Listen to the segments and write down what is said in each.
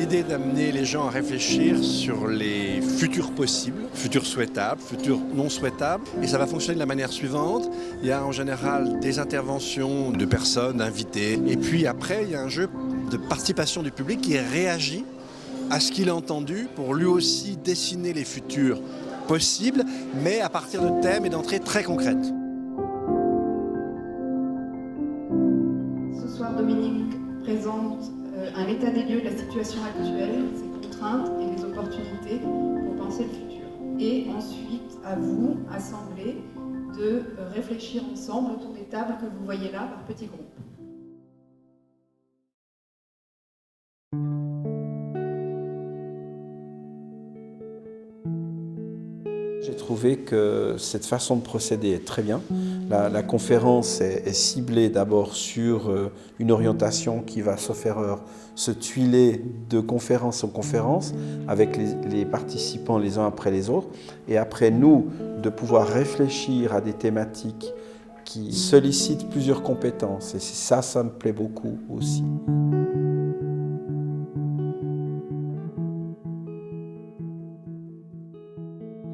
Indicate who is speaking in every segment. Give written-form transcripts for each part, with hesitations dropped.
Speaker 1: l'idée d'amener les gens à réfléchir sur les futurs possibles, futurs souhaitables, futurs non souhaitables. Et ça va fonctionner de la manière suivante. Il y a en général des interventions de personnes invitées. Et puis après, il y a un jeu de participation du public qui réagit à ce qu'il a entendu pour lui aussi dessiner les futurs possibles, mais à partir de thèmes et d'entrées très concrètes.
Speaker 2: Ce soir, Dominique présente un état des lieux de la situation actuelle, ses contraintes et les opportunités pour penser le futur. Et ensuite, à vous, assemblée, de réfléchir ensemble autour des tables que vous voyez là par petits groupes.
Speaker 3: J'ai trouvé que cette façon de procéder est très bien. La conférence est ciblée d'abord sur une orientation qui va, sauf erreur, se tuiler de conférence en conférence avec les participants les uns après les autres. Et après nous, de pouvoir réfléchir à des thématiques qui sollicitent plusieurs compétences. Et ça me plaît beaucoup aussi.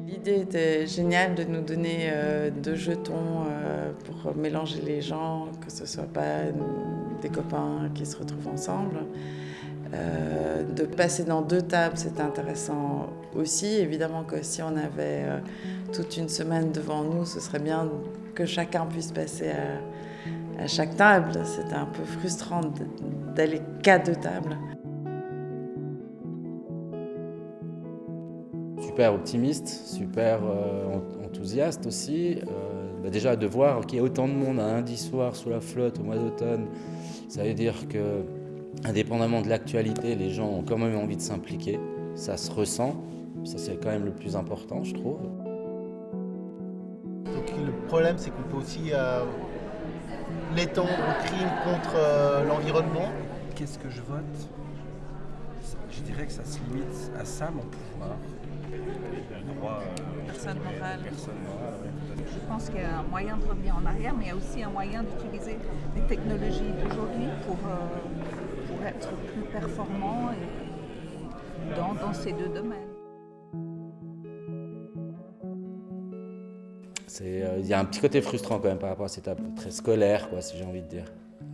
Speaker 4: L'idée était géniale de nous donner 2 jetons pour mélanger les gens, que ce ne soit pas des copains qui se retrouvent ensemble. De passer dans 2 tables, c'était intéressant aussi. Évidemment que si on avait toute une semaine devant nous, ce serait bien que chacun puisse passer à chaque table. C'était un peu frustrant d'aller qu'à 2 tables.
Speaker 5: Super optimiste, super enthousiaste aussi. Déjà de voir qu'il y a autant de monde un lundi soir sous la flotte au mois d'automne, ça veut dire que, indépendamment de l'actualité, les gens ont quand même envie de s'impliquer. Ça se ressent, ça c'est quand même le plus important, je trouve.
Speaker 6: Donc, le problème, c'est qu'on peut aussi l'étendre au crime contre l'environnement.
Speaker 3: Qu'est-ce que je vote ? Je dirais que ça se limite à ça, mon pouvoir.
Speaker 7: Personne morale. Je pense qu'il y a un moyen de revenir en arrière, mais il y a aussi un moyen d'utiliser les technologies d'aujourd'hui pour être plus performant dans ces 2 domaines.
Speaker 5: Il y a un petit côté frustrant quand même par rapport à cette étape très scolaire, quoi, si j'ai envie de dire.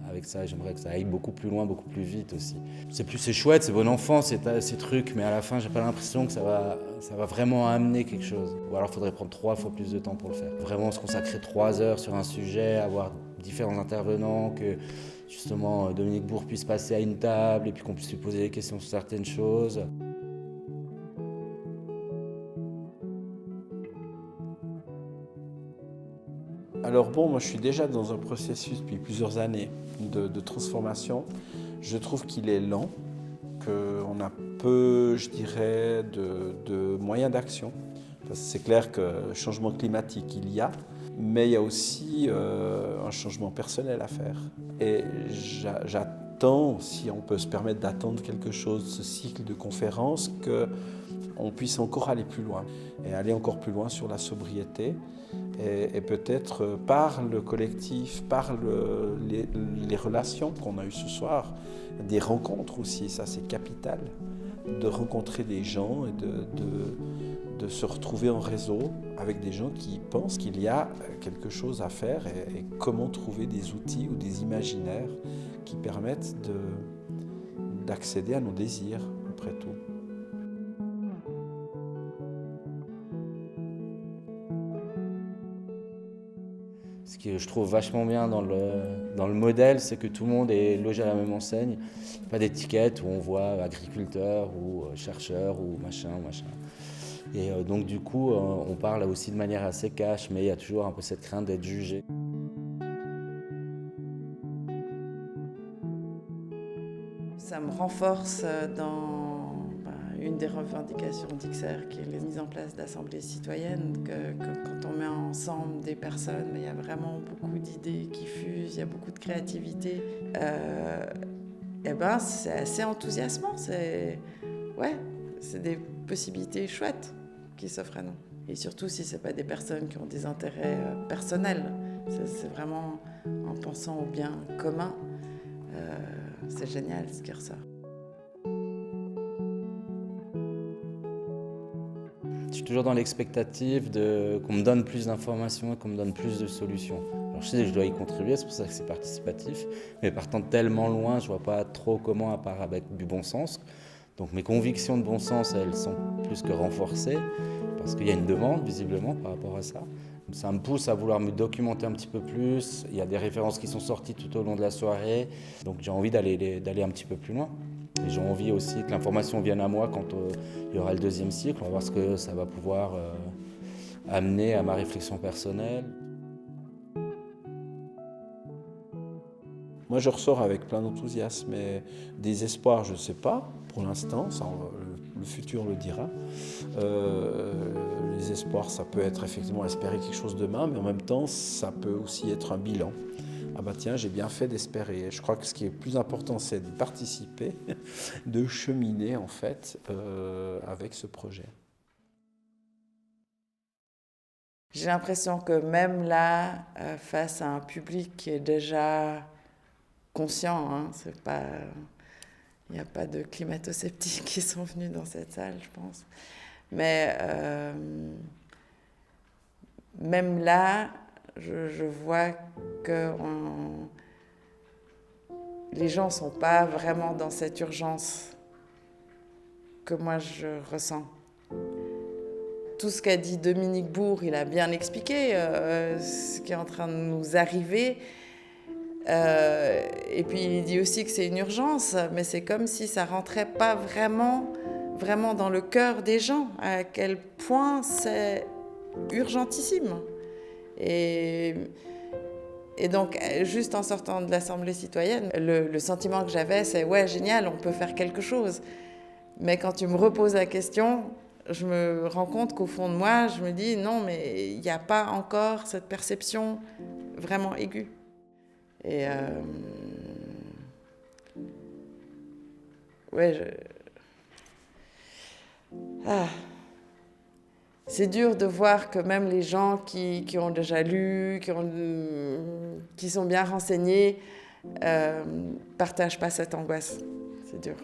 Speaker 5: Avec ça, j'aimerais que ça aille beaucoup plus loin, beaucoup plus vite aussi. C'est chouette, c'est bon enfant, ces trucs, mais à la fin, j'ai pas l'impression que ça va vraiment amener quelque chose. Ou alors, il faudrait prendre 3 fois plus de temps pour le faire. Vraiment se consacrer 3 heures sur un sujet, avoir différents intervenants, que justement Dominique Bourg puisse passer à une table et puis qu'on puisse lui poser des questions sur certaines choses.
Speaker 3: Alors bon, moi je suis déjà dans un processus depuis plusieurs années de transformation. Je trouve qu'il est lent, qu'on a peu, je dirais, de moyens d'action. C'est clair que changement climatique, il y a, mais il y a aussi un changement personnel à faire. Et j'attends, si on peut se permettre d'attendre quelque chose de ce cycle de conférences, qu'on puisse encore aller plus loin, et aller encore plus loin sur la sobriété. Et peut-être par le collectif, par les relations qu'on a eues ce soir, des rencontres aussi, ça c'est capital, de rencontrer des gens et de se retrouver en réseau avec des gens qui pensent qu'il y a quelque chose à faire et comment trouver des outils ou des imaginaires qui permettent d'accéder à nos désirs, après tout.
Speaker 5: Ce que je trouve vachement bien dans le modèle, c'est que tout le monde est logé à la même enseigne. Pas d'étiquette où on voit agriculteur ou chercheur ou machin. Et donc du coup, on parle aussi de manière assez cash, mais il y a toujours un peu cette crainte d'être jugé.
Speaker 4: Ça me renforce dans une des revendications d'IXER, qui est la mise en place d'assemblées citoyennes, que quand on met ensemble des personnes, il y a vraiment beaucoup d'idées qui fusent, il y a beaucoup de créativité. C'est assez enthousiasmant, c'est des possibilités chouettes qui s'offrent à nous. Et surtout si ce n'est pas des personnes qui ont des intérêts personnels, c'est vraiment en pensant au bien commun. C'est génial ce qui ressort.
Speaker 5: suis toujours dans l'expectative qu'on me donne plus d'informations et qu'on me donne plus de solutions. Alors je sais que je dois y contribuer, c'est pour ça que c'est participatif, mais partant tellement loin, je ne vois pas trop comment, à part avec du bon sens. Donc mes convictions de bon sens, elles sont plus que renforcées, parce qu'il y a une demande, visiblement, par rapport à ça. Ça me pousse à vouloir me documenter un petit peu plus. Il y a des références qui sont sorties tout au long de la soirée, donc j'ai envie d'aller un petit peu plus loin. Et j'ai envie aussi que l'information vienne à moi quand il y aura le deuxième cycle. On va voir ce que ça va pouvoir amener à ma réflexion personnelle.
Speaker 3: Moi, je ressors avec plein d'enthousiasme et des espoirs, je ne sais pas, pour l'instant, le futur le dira. Les espoirs, ça peut être effectivement espérer quelque chose demain, mais en même temps, ça peut aussi être un bilan. Ah bah tiens, j'ai bien fait d'espérer. Je crois que ce qui est plus important, c'est de participer, de cheminer en fait avec ce projet.
Speaker 4: J'ai l'impression que même là, face à un public qui est déjà conscient, il n'y a pas de climato-sceptiques qui sont venus dans cette salle, je pense. Mais même là, je vois que les gens ne sont pas vraiment dans cette urgence que moi je ressens. Tout ce qu'a dit Dominique Bourg, il a bien expliqué ce qui est en train de nous arriver. Et puis il dit aussi que c'est une urgence, mais c'est comme si ça rentrait pas vraiment dans le cœur des gens, à quel point c'est urgentissime. Et donc, juste en sortant de l'Assemblée citoyenne, le sentiment que j'avais, c'est « ouais, génial, on peut faire quelque chose ». Mais quand tu me reposes la question, je me rends compte qu'au fond de moi, je me dis « non, mais il n'y a pas encore cette perception vraiment aiguë ». Et c'est dur de voir que même les gens qui ont déjà lu, qui sont bien renseignés, partagent pas cette angoisse. C'est dur.